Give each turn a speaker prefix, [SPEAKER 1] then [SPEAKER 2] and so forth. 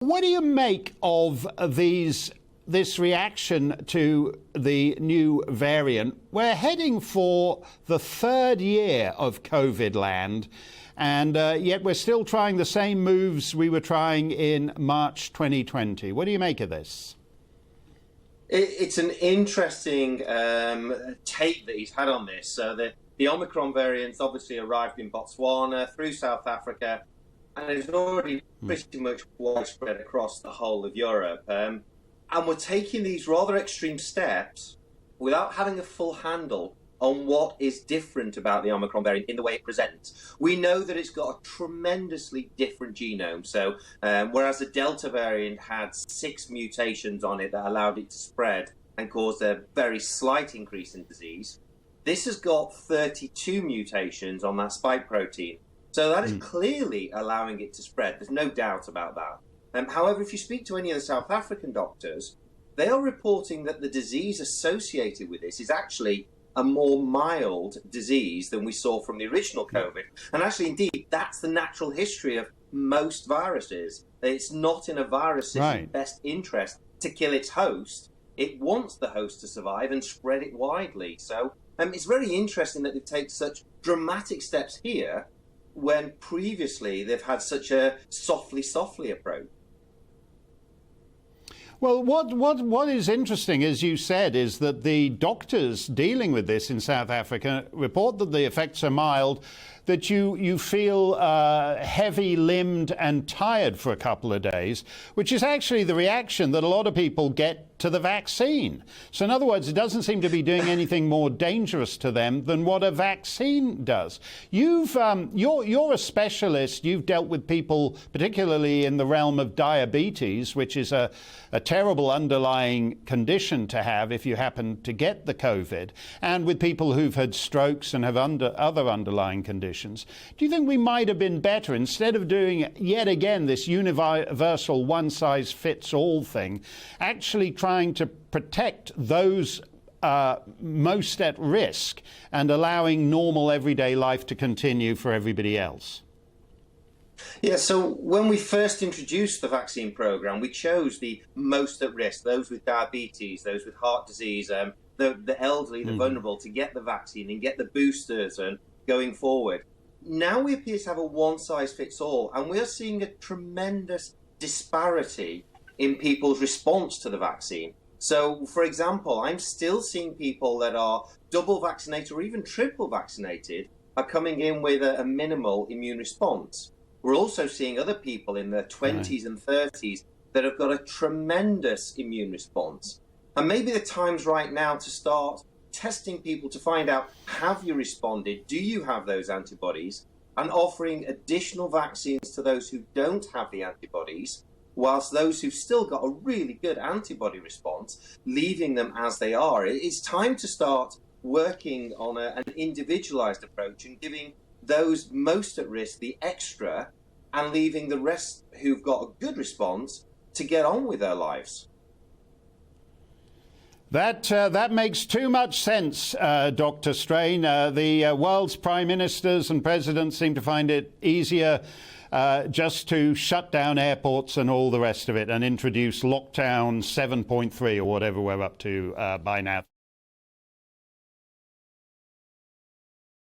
[SPEAKER 1] What do you make of this reaction to the new variant? We're heading for the third year of COVID land, and yet we're still trying the same moves we were trying in March 2020. What do you make of this?
[SPEAKER 2] It's an interesting take that he's had on this. So the Omicron variant's obviously arrived in Botswana, through South Africa, and it's already pretty much widespread across the whole of Europe. And we're taking these rather extreme steps without having a full handle on what is different about the Omicron variant in the way it presents. We know that it's got a tremendously different genome. So whereas the Delta variant had 6 mutations on it that allowed it to spread and caused a very slight increase in disease, this has got 32 mutations on that spike protein. So that is clearly allowing it to spread. There's no doubt about that. However, if you speak to any of the South African doctors, they are reporting that the disease associated with this is actually a more mild disease than we saw from the original COVID. And actually, indeed, that's the natural history of most viruses. It's not in a virus's best interest to kill its host. It wants the host to survive and spread it widely. So it's very interesting that they take such dramatic steps here when previously they've had such a softly approach.
[SPEAKER 1] Well, what is interesting, as you said, is that the doctors dealing with this in South Africa report that the effects are mild, that you feel heavy-limbed and tired for a couple of days, which is actually the reaction that a lot of people get to the vaccine. So in other words, it doesn't seem to be doing anything more dangerous to them than what a vaccine does. You're a specialist. You've dealt with people, particularly in the realm of diabetes, which is a terrible underlying condition to have if you happen to get the COVID, and with people who've had strokes and have other underlying conditions. Do you think we might have been better, instead of doing yet again this universal one-size-fits-all thing, actually trying to protect those most at risk and allowing normal everyday life to continue for everybody else?
[SPEAKER 2] Yeah, so when we first introduced the vaccine program, we chose the most at risk, those with diabetes, those with heart disease, the elderly, the vulnerable, to get the vaccine and get the boosters and going forward. Now we appear to have a one-size-fits-all, and we're seeing a tremendous disparity in people's response to the vaccine. So, for example, I'm still seeing people that are double vaccinated or even triple vaccinated are coming in with a minimal immune response. We're also seeing other people in their 20s and 30s that have got a tremendous immune response. And maybe the time's right now to start testing people to find out, have you responded? Do you have those antibodies? And offering additional vaccines to those who don't have the antibodies, whilst those who've still got a really good antibody response, leaving them as they are. It's time to start working on an individualized approach and giving those most at risk the extra, and leaving the rest who've got a good response to get on with their lives.
[SPEAKER 1] That makes too much sense, Dr. Strain. The world's prime ministers and presidents seem to find it easier just to shut down airports and all the rest of it and introduce lockdown 7.3 or whatever we're up to by now.